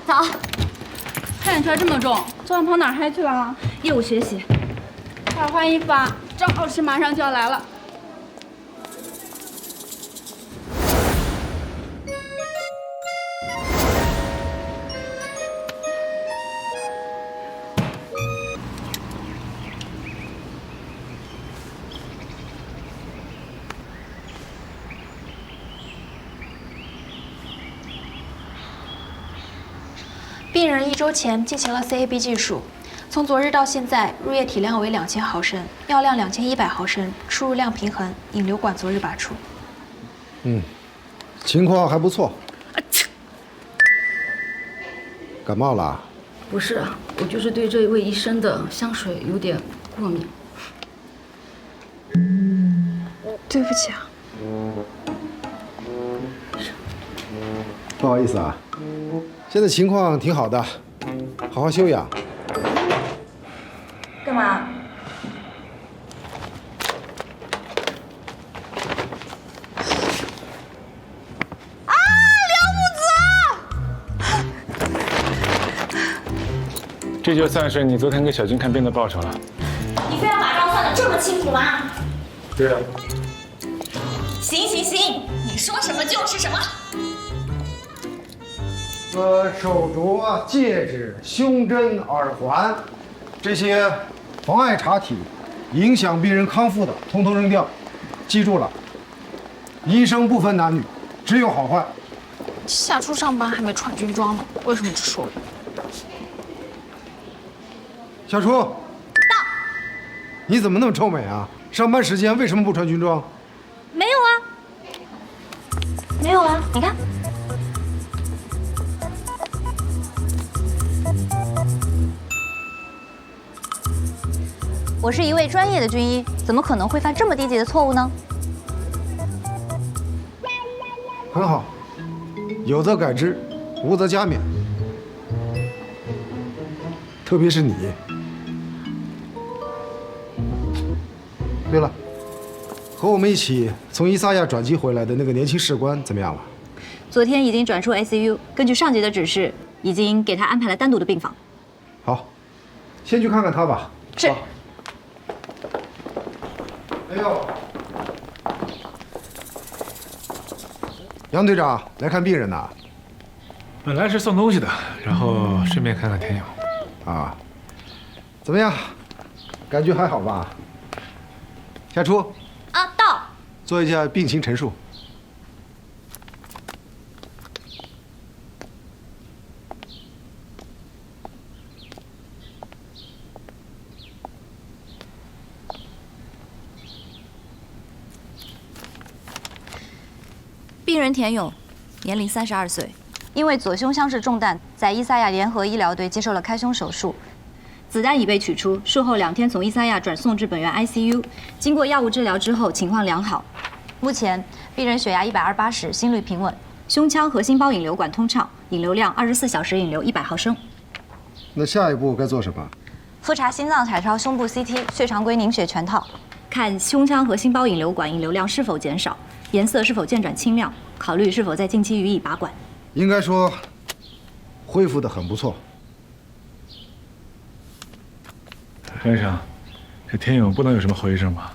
早。看眼圈这么重，昨晚跑哪儿嗨去了？业务学习。快换衣服啊！张老师马上就要来了。病人1周前进行了 CAB 技术，从昨日到现在，入液体量为2000毫升，药量2100毫升，输入量平衡，引流管昨日拔出。情况还不错。感冒了？不是，我就是对这一位医生的香水有点过敏。对不起啊。不好意思啊，现在情况挺好的，好好休养。干嘛？这就算是你昨天给小军看病的报酬了。你非要把账算得这么清楚吗？对啊。行行行，你说什么就是什么。手镯、戒指、胸针、耳环，这些妨碍查体、影响病人康复的，统统扔掉。记住了，医生不分男女，只有好坏。夏初上班还没穿军装呢，为什么只说我？小初，到。你怎么那么臭美啊？上班时间为什么不穿军装？没有啊，没有啊，你看。我是一位专业的军医，怎么可能会犯这么低级的错误呢？很好，有则改之，无则加勉。特别是你。对了，和我们一起从伊萨亚转机回来的那个年轻士官怎么样了？昨天已经转出 ICU， 根据上级的指示，已经给他安排了单独的病房。好，先去看看他吧。是。哎呦，杨队长来看病人呐？本来是送东西的，然后顺便看看田勇。啊，怎么样？感觉还好吧？夏初。啊，到。做一下病情陈述。病人田勇，年龄32岁，因为左胸腔室中弹，在伊萨亚联合医疗队接受了开胸手术，子弹已被取出，术后2天从伊萨亚转送至本院 ICU， 经过药物治疗之后情况良好。目前病人血压120/80，心率平稳，胸腔和心包引流管通畅，引流量24小时引流100毫升。那下一步该做什么？复查心脏彩超、胸部 CT、血常规凝血全套，看胸腔和心包引流管引流量是否减少，颜色是否渐转清亮，考虑是否在近期予以拔管。应该说，恢复得很不错。何医生，这田勇不能有什么后遗症吧？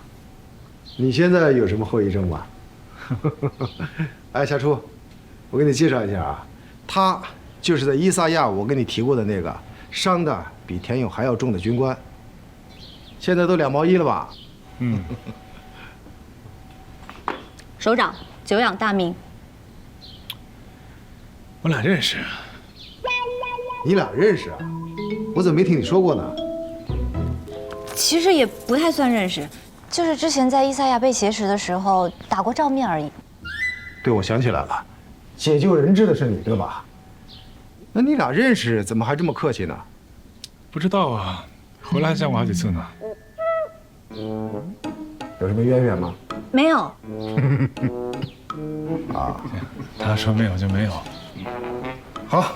你现在有什么后遗症吗？哎，夏初，我给你介绍一下啊，他就是在伊萨亚我跟你提过的那个伤的比田勇还要重的军官。现在都2毛1了吧？嗯。首长，久仰大名。我俩认识。你俩认识啊？我怎么没听你说过呢？其实也不太算认识，就是之前在伊萨亚被挟持的时候打过照面而已。对，我想起来了，解救人质的是你对吧？那你俩认识，怎么还这么客气呢？不知道啊，回来还见过好几次呢。有什么渊源吗？没有。啊，他说没有就没有。好，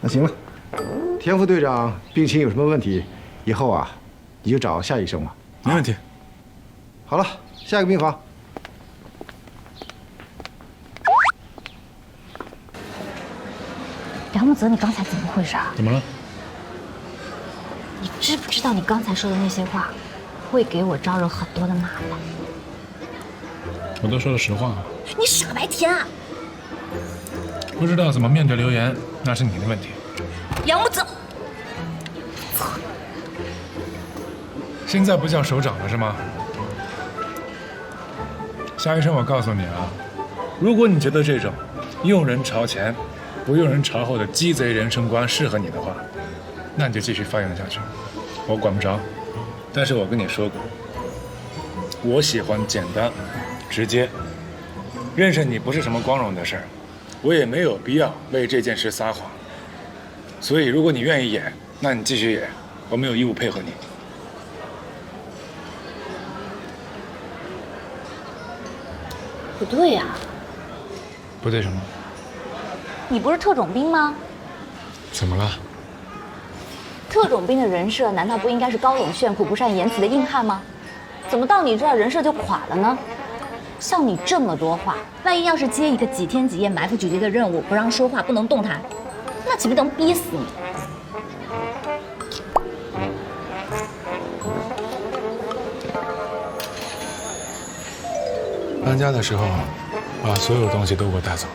那行了。田副队长病情有什么问题，以后啊，你就找夏医生吧。没问题。好了，下一个病房。梁木泽，你刚才怎么回事啊？怎么了？你知不知道你刚才说的那些话，会给我招惹很多的麻烦？我都说了实话。你傻白甜啊！不知道怎么面对流言，那是你的问题。梁木泽，现在不叫首长了是吗？夏医生，我告诉你啊，如果你觉得这种用人朝前，不用人朝后的鸡贼人生观适合你的话，那你就继续发扬下去，我管不着。但是我跟你说过，我喜欢简单、直接。认识你不是什么光荣的事儿，我也没有必要为这件事撒谎。所以，如果你愿意演，那你继续演，我没有义务配合你。不对呀，不对什么？你不是特种兵吗？怎么了？特种兵的人设难道不应该是高冷炫酷、不善言辞的硬汉吗？怎么到你这儿人设就垮了呢？像你这么多话，万一要是接一个几天几夜埋伏狙击的任务，不让说话，不能动弹，那岂不能逼死你？搬家的时候，把所有东西都给我带走。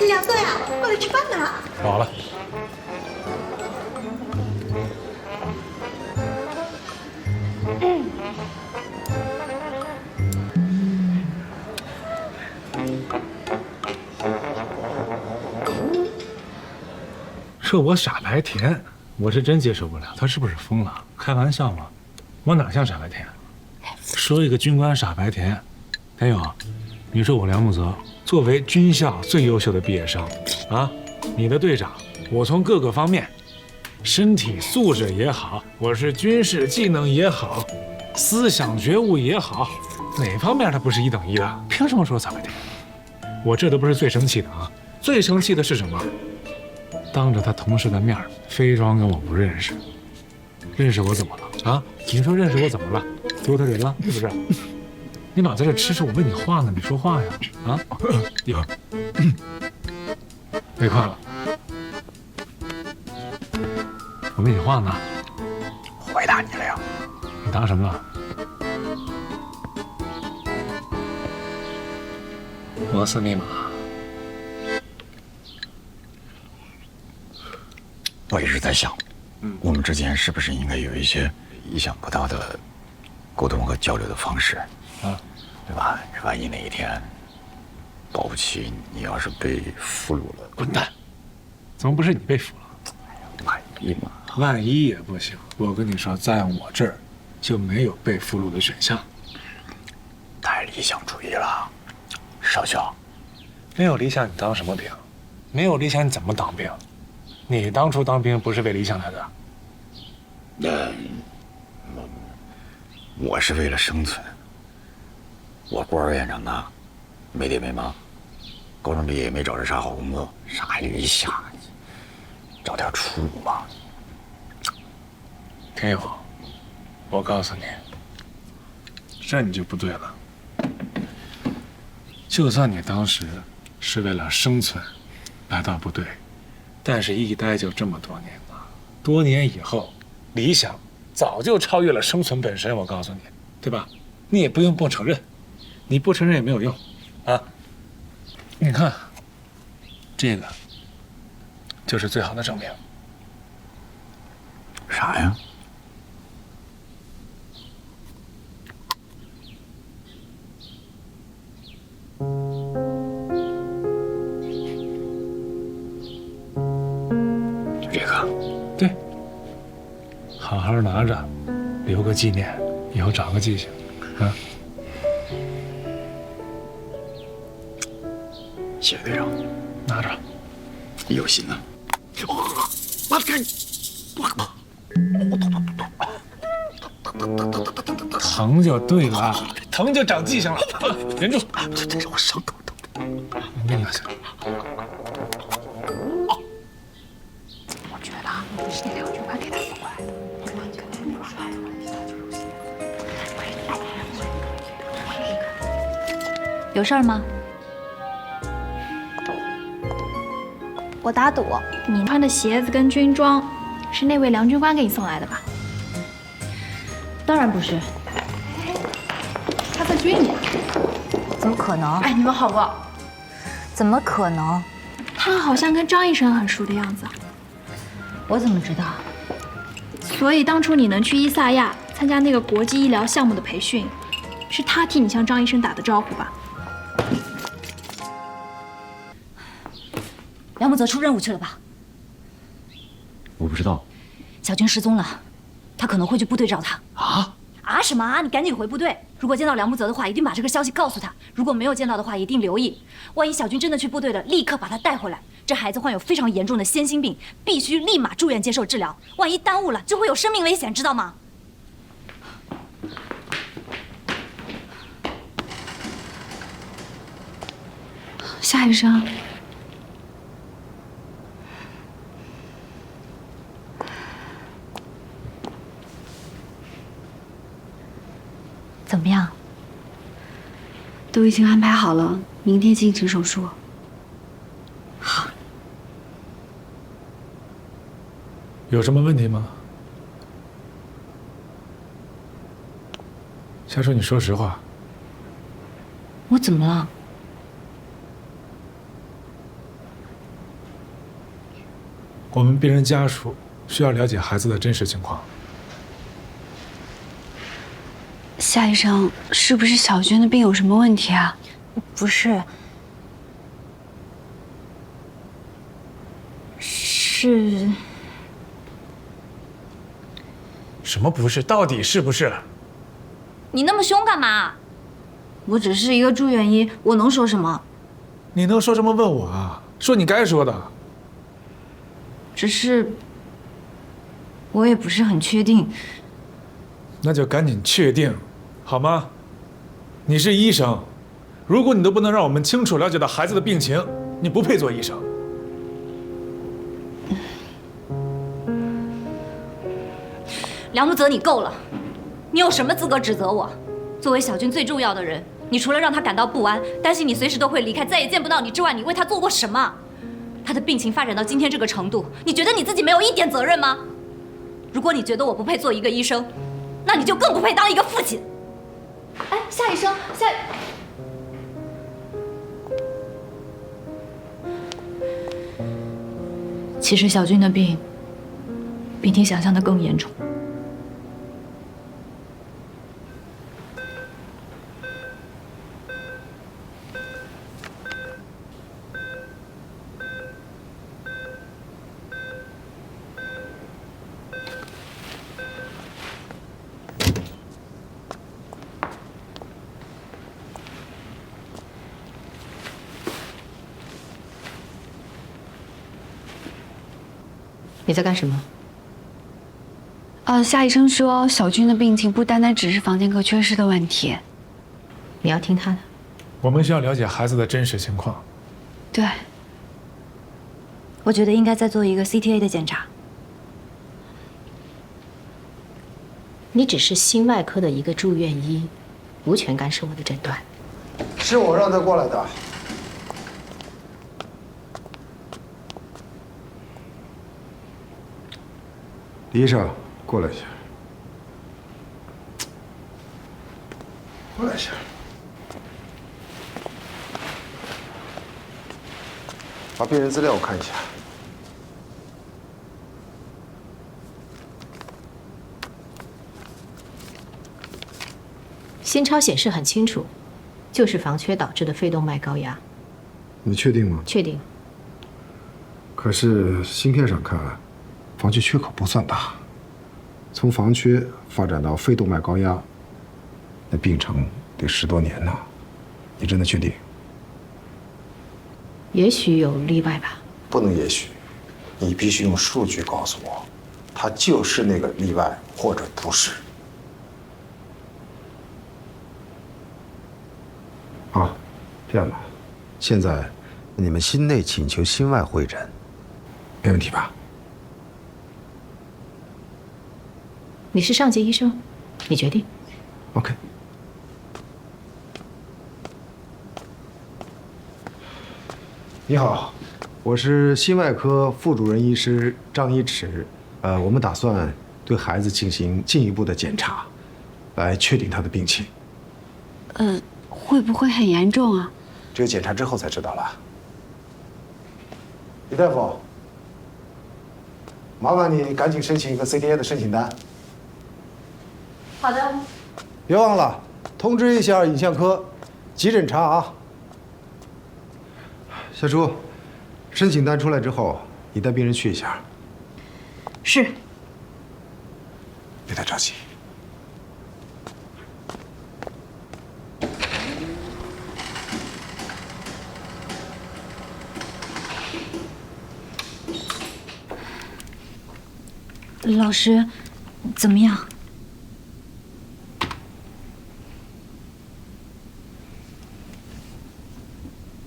梁队啊，过来吃饭呢。饱了。说我傻白甜，我是真接受不了。他是不是疯了？开玩笑吗？我哪像傻白甜？说一个军官傻白甜，田勇，你说我梁木泽作为军校最优秀的毕业生，啊，你的队长，我从各个方面，身体素质也好，我是军事技能也好，思想觉悟也好，哪方面他不是一等一的？凭什么说傻白甜？我这都不是最生气的啊，最生气的是什么？当着他同事的面非装跟我不认识，认识我怎么了啊？你说认识我怎么了？丢他人了是不是？你老在这吃，我问你话呢，你说话呀啊！有，别快了，我问你话呢。回答你了呀？你答什么了？摩斯密码。我一直在想，我们之间是不是应该有一些意想不到的沟通和交流的方式啊，对吧？万一哪一天，保不齐你要是被俘虏了，滚蛋！怎么不是你被俘了？万一嘛？万一也不行。我跟你说，在我这儿就没有被俘虏的选项。太理想主义了，少校。没有理想，你当什么兵？没有理想，你怎么当兵？你当初当兵不是为理想来的？我是为了生存。我孤儿院长大，没爹没妈，高中毕业也没找着啥好工作，啥理想，找条出路吧。田勇，我告诉你，这你就不对了。就算你当时是为了生存来到部队，但是一待就这么多年了，多年以后，理想早就超越了生存本身。我告诉你，对吧？你也不用不承认，你不承认也没有用，啊！你看，这个就是最好的证明。啥呀？这个，对，好好拿着，留个纪念，以后长个记性，啊。谢谢队长，拿着，有心呢。我天！疼就对了，疼就长记性了。忍住，这让我伤头疼。我给你拿下。我觉得啊，你是那两句话给他送过来的。有事儿吗？我打赌，你穿的鞋子跟军装，是那位梁军官给你送来的吧？当然不是，他在追你啊！怎么可能？哎，你们好不好？怎么可能？他好像跟张医生很熟的样子。我怎么知道？所以当初你能去伊萨亚参加那个国际医疗项目的培训，是他替你向张医生打的招呼吧？梁木泽出任务去了吧？我不知道。小军失踪了，他可能会去部队找他。啊什么啊！你赶紧回部队。如果见到梁木泽的话，一定把这个消息告诉他；如果没有见到的话，一定留意。万一小军真的去部队了，立刻把他带回来。这孩子患有非常严重的先心病，必须立马住院接受治疗。万一耽误了，就会有生命危险，知道吗？夏医生，怎么样？都已经安排好了，明天进行手术。好。有什么问题吗？夏叔，你说实话。我怎么了？我们病人家属需要了解孩子的真实情况。夏医生，是不是小军的病有什么问题啊？不是，是什么不是？到底是不是？你那么凶干嘛？我只是一个住院医，我能说什么？你能说什么问我啊？说你该说的。只是我也不是很确定。那就赶紧确定，好吗？你是医生，如果你都不能让我们清楚了解到孩子的病情，你不配做医生。梁木泽，你够了！你有什么资格指责我？作为小军最重要的人，你除了让他感到不安，担心你随时都会离开，再也见不到你之外，你为他做过什么？他的病情发展到今天这个程度，你觉得你自己没有一点责任吗？如果你觉得我不配做一个医生，那你就更不配当一个父亲。哎，夏医生，其实小军的病比你想象的更严重。你在干什么？夏医生说小军的病情不单单只是房间科缺失的问题。你要听他的。我们需要了解孩子的真实情况。对，我觉得应该再做一个 CTA 的检查。你只是心外科的一个住院医，无权干涉我的诊断。是我让他过来的。李医生，过来一下。过来一下。把病人资料我看一下。心超显示很清楚，就是房缺导致的肺动脉高压。你确定吗？确定。可是芯片上看，房缺缺口不算大，从房缺发展到肺动脉高压，那病程得10多年呢。你真的确定？也许有例外吧。不能也许，你必须用数据告诉我，它就是那个例外，或者不是。啊，这样吧，现在你们心内请求心外会诊，没问题吧？你是上级医生，你决定。OK。你好，我是心外科副主任医师张一驰。我们打算对孩子进行进一步的检查，来确定他的病情。会不会很严重啊？只有检查之后才知道了。李大夫，麻烦你赶紧申请一个 CTA 的申请单。好的。别忘了通知一下影像科急诊查啊。小朱，申请单出来之后，你带病人去一下。是。别太着急。老师，怎么样？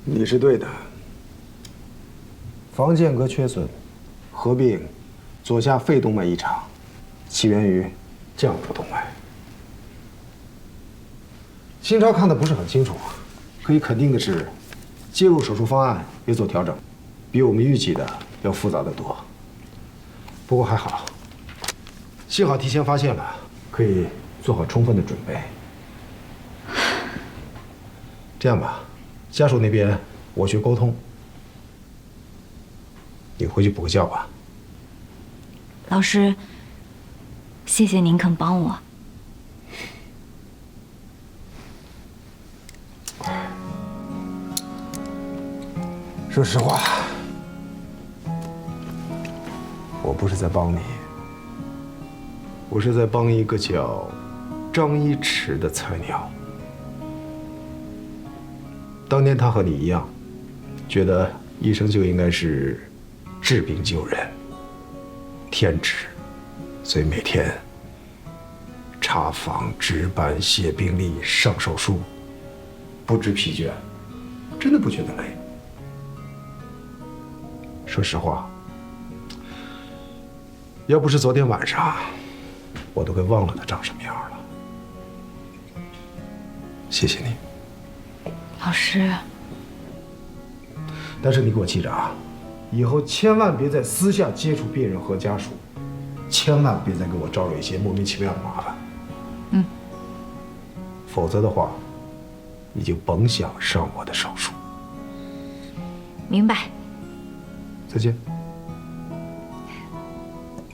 你是对的。房间隔缺损，合并左下肺动脉异常，起源于降腹动脉。心超看的不是很清楚，可以肯定的是，介入手术方案也做调整，比我们预计的要复杂得多。不过还好，幸好提前发现了，可以做好充分的准备。这样吧，家属那边我去沟通。你回去补个觉吧。老师，谢谢您肯帮我。说实话，我不是在帮你，我是在帮一个叫张一驰的菜鸟。当年他和你一样，觉得医生就应该是治病救人，天职，所以每天查房、值班、写病历、上手术，不知疲倦，真的不觉得累。说实话，要不是昨天晚上，我都快忘了他长什么样了。谢谢你，老师。但是你给我记着啊，以后千万别在私下接触病人和家属，千万别再给我招惹一些莫名其妙的麻烦。嗯。否则的话，你就甭想上我的手术。明白。再见。